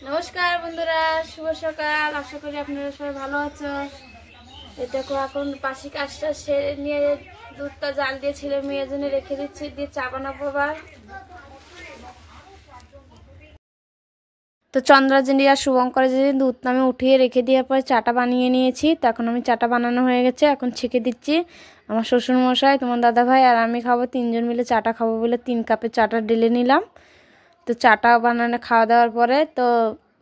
নমস্কার বন্ধুরা, শুভ সকাল। আশা করি আপনারা সবাই ভালো আছো। এটা এখন বাসি কাজটা সেরে নিয়ে দুধটা জাল দিয়ে ছেলে মেয়ের জন্য রেখে দিচ্ছি, দিয়ে চা বানাবো আবার। তো চন্দ্রাজনী আর শুভঙ্করের যেদিন দুধটা আমি উঠিয়ে রেখে দেওয়ার পরে চাটা বানিয়ে নিয়েছি। তো এখন আমি চাটা বানানো হয়ে গেছে, এখন ছেঁকে দিচ্ছি। আমার শ্বশুরমশাই, তোমার দাদাভাই আর আমি খাবো, 3 জন মিলে চাটা খাবো বলে 3 কাপের চাটা ঢেলে নিলাম। তো চাটা বানানো খাওয়া দাওয়ার পরে তো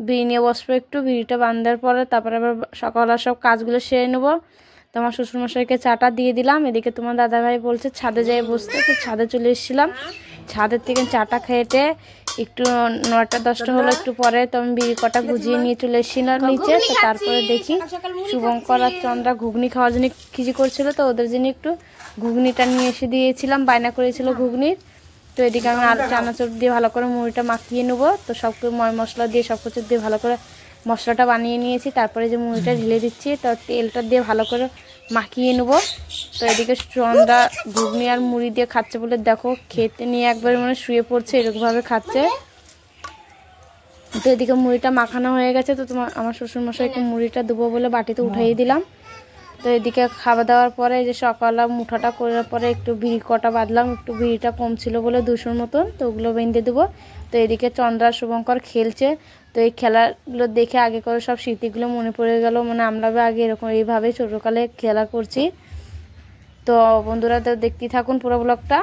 বিড়ি নিয়ে বসবো একটু। বিড়িটা বাঁধার পরে তারপরে আবার সকালের সব কাজগুলো সেরে নেবো। তো আমার শ্বশুরমশাইকে চাটা দিয়ে দিলাম। এদিকে তোমার দাদাভাই বলছে ছাদে যেয়ে বসতে, তো ছাদে চলে এসেছিলাম। ছাদের থেকে চাটা খেয়েটে একটু 9টা 10টা হলো একটু পরে, তো আমি বিড়ি কটা গুজিয়ে নিয়ে চলে এসেছিলাম নিচে। তো তারপরে দেখি শুভঙ্কর আর চন্দ্রা ঘুগনি খাওয়ার জন্য খিজি করছিল, তো ওদের জন্য একটু ঘুগনিটা নিয়ে এসে দিয়েছিলাম, বায়না করেছিল ঘুগনির। তো এদিকে আমি আলু চানাচুর দিয়ে ভালো করে মুড়িটা মাখিয়ে নেবো। তো সব ময় মশলা দিয়ে সব কিছু দিয়ে ভালো করে মশলাটা বানিয়ে নিয়েছি। তারপরে যে মুড়িটা ঢেলে দিচ্ছি, তো তেলটা দিয়ে ভালো করে মাখিয়ে নেবো। তো এদিকে চন্দ্রা ঘুগনি আর মুড়ি দিয়ে খাচ্ছে বলে দেখো খেতে নিয়ে একবার মানে শুয়ে পড়ছে, এরকমভাবে খাচ্ছে। তো এদিকে মুড়িটা মাখানো হয়ে গেছে। তো আমার শ্বশুরমশাইকে মুড়িটা দেবো বলে বাটিতে উঠাইয়ে দিলাম। তো এদিকে খাওয়া দাওয়ার পরে যে সকালে মুঠাটা করার পরে একটু বিড়ি কটা বাঁধলাম, একটু বিড়িটা কম ছিল বলে 200 মতন, তো ওগুলো বেঁধে দেবো। তো এদিকে চন্দ্রা শুভঙ্কর খেলছে। তো এই খেলাগুলো দেখে আগে করে সব স্মৃতিগুলো মনে পড়ে গেল, মানে আমরা আগে এরকম এইভাবে ছোটোকালে খেলা করছি। তো বন্ধুরা তো দেখতেই থাকুন পুরো ব্লগটা।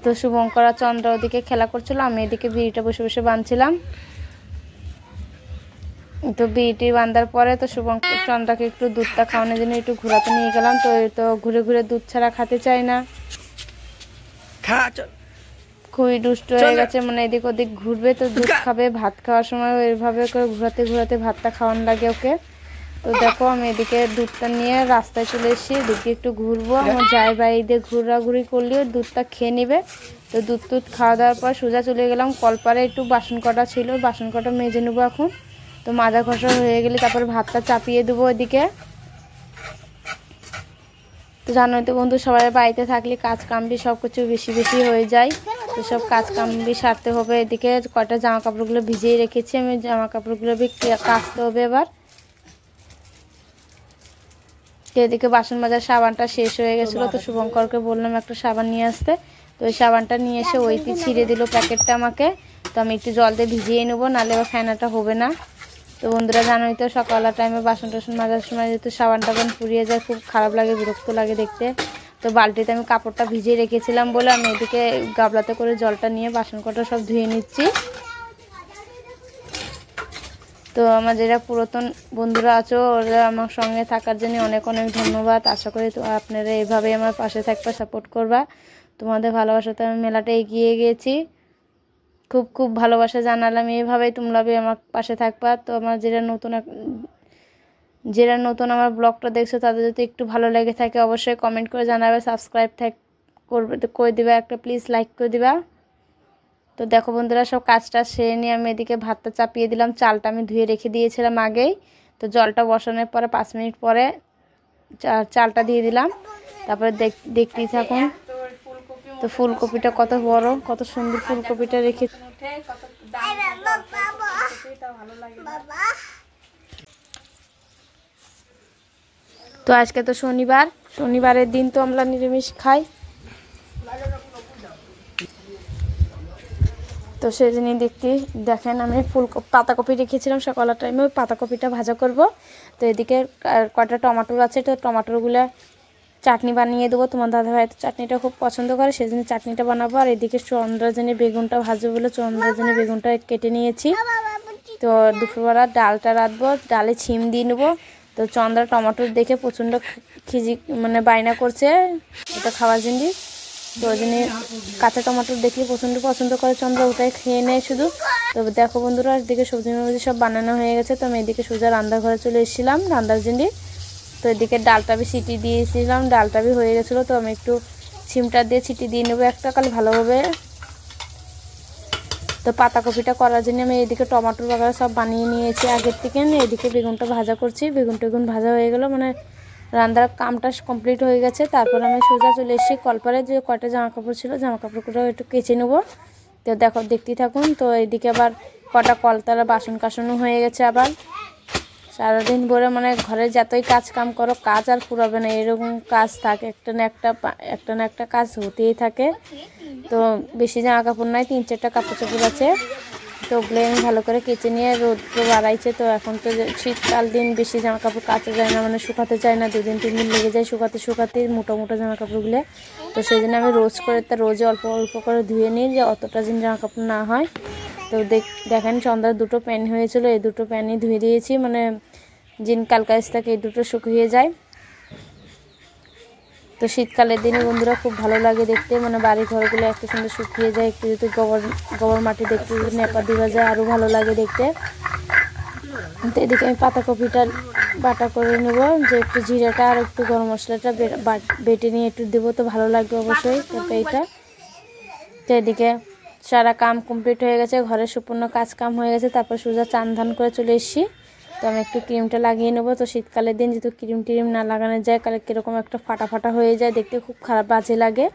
তো শুভঙ্কর আর চন্দ্রা ওদিকে খেলা করছিল, আমি এদিকে বিড়িটা বসে বসে বাঁধছিলাম। তো বিড়িটি বাঁধার পরে তো শুভঙ্কর চন্দ্রাকে একটু দুধটা খাওয়ানোর জন্য একটু ঘোরাতে নিয়ে গেলাম। তো ঘুরে ঘুরে দুধ ছাড়া খেতে চায় না, খুবই দুষ্ট হয়ে গেছে, মানে এদিক ওদিক ঘুরবে তো দুধ খাবে। ভাত খাওয়ার সময় এইভাবে করে ঘোরাতে ঘোরাতে ভাতটা খাওয়ানো লাগে ওকে। তো দেখো আমি এদিকে দুধটা নিয়ে রাস্তায় চলে এসেছি, এদিকে একটু ঘুরবো। আমার যাই বাইরে ঘোরাঘুরি করলেও দুধটা খেয়ে নেবে। তো দুধ খাওয়া দাওয়ার পর সোজা চলে গেলাম কলপারে, একটু বাসন কটা ছিল, বাসন কটা মেজে নেবো এখন। তো মাজা ঘষা হয়ে গেলে তারপরে ভাতটা চাপিয়ে দেবো এদিকে। তো জানোই তো বন্ধু, সবাই বাড়িতে থাকলে কাজ কামবি সব কিছু বেশি বেশি হয়ে যায়। তো সব কাজ কামবি সারতে হবে। এদিকে কয়টা জামা কাপড়গুলো ভিজিয়ে রেখেছি, আমি জামা কাপড়গুলো কাচতে হবে এবার। এদিকে বাসন মাজার সাবানটা শেষ হয়ে গেছিলো, তো শুভঙ্করকে বললাম একটা সাবান নিয়ে আসতে। তো ওই সাবানটা নিয়ে এসে ওইটি ছিঁড়ে দিল প্যাকেটটা আমাকে। তো আমি একটু জল দিয়ে ভিজিয়ে নেবো, নাহলে এবার ফেনাটা হবে না। তো বন্ধুরা জানোই তো সকালের টাইমে বাসন টাসন মাজার সময় যেহেতু সাবান টাবান পুড়িয়ে যায়, খুব খারাপ লাগে, বিরক্ত লাগে দেখতে। তো বালতিতে আমি কাপড়টা ভিজিয়ে রেখেছিলাম বলে আমি এদিকে গাবলাতে করে জলটা নিয়ে বাসন কটা সব ধুয়ে নিচ্ছি। তো আমার যারা পুরাতন বন্ধুরা আছো ওরা আমার সঙ্গে থাকার জন্য অনেক অনেক ধন্যবাদ। আশা করি তো আপনারা এইভাবেই আমার পাশে থাকবা, সাপোর্ট করবা। তোমাদের ভালোবাসাতে আমি মেলাটা এগিয়ে গিয়েছি, খুব খুব ভালোবাসা জানালাম। এইভাবেই তোমরা আমার পাশে থাকবা। তো আমার যারা নতুন আমার ব্লগটা দেখছো তাদের যদি একটু ভালো লেগে থাকে অবশ্যই কমেন্ট করে জানাবে, সাবস্ক্রাইব করে দিবা একটা, প্লিজ লাইক করে দিবা। তো দেখো বন্ধুরা সব কাজটা সেরে নিয়ে আমি এদিকে ভাতটা চাপিয়ে দিলাম। চালটা আমি ধুয়ে রেখে দিয়েছিলাম আগেই। তো জলটা বসানোর পরে 5 মিনিট পরে চালটা দিয়ে দিলাম। তারপরে দেখতেই থাকুন। তো ফুলকপিটা কত বড়, কত সুন্দর ফুলকপিটা রেখে। তো আজকে তো শনিবারের দিন, তো আমরা নিরামিষ খাই। তো সেই জন্য দেখেন আমি পাতাকপি রেখেছিলাম সকালের টাইমে, ওই পাতাকপিটা ভাজা করব। তো এদিকে কয়টা টমেটোর আছে, তো টমেটোগুলো চাটনি বানিয়ে দেবো। তোমার দাদাভাই তো চাটনিটা খুব পছন্দ করে, সেই জন্য চাটনিটা বানাবো। আর এদিকে চন্দ্রাজনী বেগুনটা ভাজবো বলে চন্দ্রাজনী বেগুনটা কেটে নিয়েছি। তো দুপুরবেলা ডালটা রাঁধবো, ডালে ছিম দিয়ে নেবো। তো চন্দ্রা টমেটোর দেখে প্রচণ্ড মানে বায়না করছে এটা খাওয়ার জন্য। তো ওই জন্য কাঁচা টমেটো দেখলে প্রচণ্ড পছন্দ করে চন্দ্রা, ওটাই খেয়ে নেয় শুধু। তো দেখো বন্ধুরা এদিকে সবজি সব বানানো হয়ে গেছে। তো আমি এদিকে সোজা রান্নাঘরে চলে এসেছিলাম রান্নার জন্য। তো এদিকে ডালটা সিটি দিয়েছিলাম, ডালটা হয়ে গেছিলো। তো আমি একটু ছিমটা দিয়ে সিটি দিয়ে নেবো একটা কাল ভালোভাবে। তো পাতাকপিটা করার জন্য আমি এদিকে টমেটো বাগার সব বানিয়ে নিয়েছি আগের থেকে। এদিকে বেগুনটা ভাজা করছি, বেগুন ভাজা হয়ে গেল, মানে রান্নার কামটা কমপ্লিট হয়ে গেছে। তারপর আমি সোজা চলে এসেছি কলপারে, যে কয়টা জামা কাপড় ছিল জামা কাপড়গুলো একটু কেচে নেবো। তো দেখো, দেখতেই থাকুন। তো এইদিকে আবার কটা কলতলা বাসন কাসনও হয়ে গেছে। আবার সারাদিন ভরে মানে ঘরে যতই কাজ কাম করো, কাজ আর ফুরাবে না, এরকম কাজ থাকে, একটা না একটা কাজ হতেই থাকে। তো বেশি জামা কাপড় নাই, 3-4টা কাপড় চোপড় আছে। তো ওগুলো আমি ভালো করে কেচে নিয়ে রোদ বাড়াইছে। তো এখন তো শীতকাল দিন, বেশি জামা কাপড় কাচা যায় না, মানে শুকাতে চায় না, 2-3 দিন লেগে যায় শুকাতে মোটা মোটা জামা কাপড়গুলো। তো সেই জন্য আমি রোজে অল্প অল্প করে ধুয়ে নিই, যে অতটা দিন জামা কাপড় না হয়। তো দেখেন সন্ধ্যার 2টো প্যান্ট হয়েছিল, এই 2টো প্যান্টই ধুয়ে দিয়েছি, মানে জিন কালকাজ থাকে এই 2টো শুকিয়ে যায়। তো শীতকালের দিনে বন্ধুরা খুব ভালো লাগে দেখতে, মানে বাড়ি ঘরগুলো এত সুন্দর শুকিয়ে যায়। একটু যদি গোবর মাটি দেখতে যদি নেপা দেওয়া যায় আরও ভালো লাগে দেখতে। তো এদিকে আমি পাতাকপিটা বাটা করে নেব, যে একটু জিরাটা আর একটু গরম মশলাটা বেটে নিয়ে একটু দেবো, তো ভালো লাগবে অবশ্যই তরকারিটা। তো এদিকে সারা কাম কমপ্লিট হয়ে গেছে, ঘরের সম্পূর্ণ কাজ কাম হয়ে গেছে। তারপর সোজা চান ধান করে চলে এসেছি। তো আমি একটু ক্রিমটা লাগিয়ে নেবো। তো শীতকালের দিন যেহেতু ক্রিম টিম না লাগানো যায়, কালে কীরকম একটা ফাটা ফাটা হয়ে যায়, দেখতে খুব খারাপ বাজে লাগে।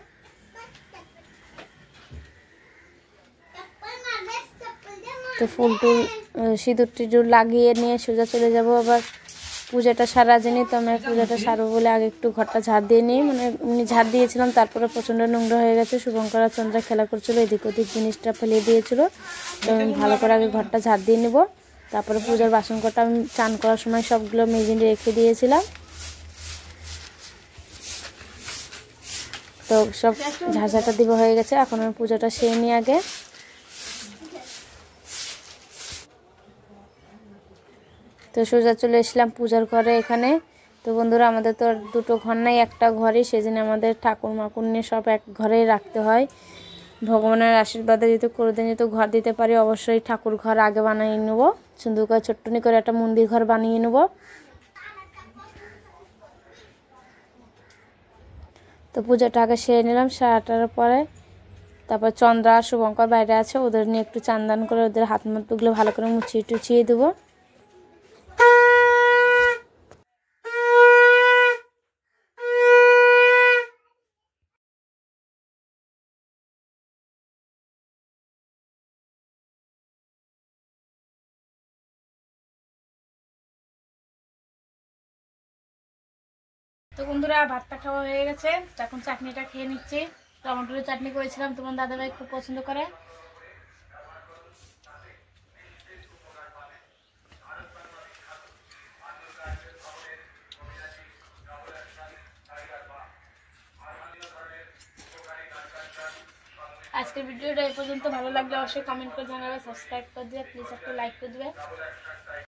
তো ফুল টুল সিঁদুর টিঁদুর লাগিয়ে নিয়ে সোজা চলে যাব আবার পূজাটা সারা জানি। তো আমি পূজাটা সারবো বলে আগে একটু ঘরটা ঝাড় দিয়ে নিই, মানে এমনি ঝাড় দিয়েছিলাম, তারপরে প্রচণ্ড নোংরা হয়ে গেছে। শুভঙ্কর আর চন্দ্রা খেলা করছিল, এদিক ওদিক জিনিসটা ফেলে দিয়েছিল। তো আমি ভালো করে আগে ঘরটা ঝাড় দিয়ে নেব। তারপরে পূজার বাসন কটা আমি চান করার সময় সবগুলো মেজিনে রেখে দিয়েছিলাম। তো সব ঝাঁঝাটা দিব হয়ে গেছে, এখন আমি পূজাটা সেরে নিই আগে। তো সোজা চলে এসলাম পূজার ঘরে এখানে। তো বন্ধুরা, আমাদের তো আর 2টো ঘর নাই, একটা ঘরই, সেজন্য আমাদের ঠাকুর মাকুর নিয়ে সব এক ঘরেই রাখতে হয়। ভগবানের আশীর্বাদে যদি কোনোদিন যদি ঘর দিতে পারি, অবশ্যই ঠাকুর ঘর আগে বানিয়ে নেবো, সুন্দর করে ছোট্টনি করে একটা মন্দির ঘর বানিয়ে নেব। তো পূজাটা আগে সেরে নিলাম 8:30 পরে। তারপর চন্দ্রা আর শুভঙ্কর বাইরে আছে, ওদের নিয়ে একটু চান্দান করে ওদের হাত মুখগুলো ভালো করে মুছিয়ে টুছিয়ে দেবো। তো বন্ধুরা, ভাতটা খাওয়া হয়ে গেছে, এখন চাটনিটা খেয়ে নিচ্ছি। টমেটোর চাটনি করেছিলাম, তোমার দাদাভাই খুব পছন্দ করে। আজকের ভিডিওটা এই পর্যন্ত, ভালো লাগলে অবশ্যই কমেন্ট করে জানাবে, সাবস্ক্রাইব করে দিবে, প্লিজ একটা লাইক করে দিবে।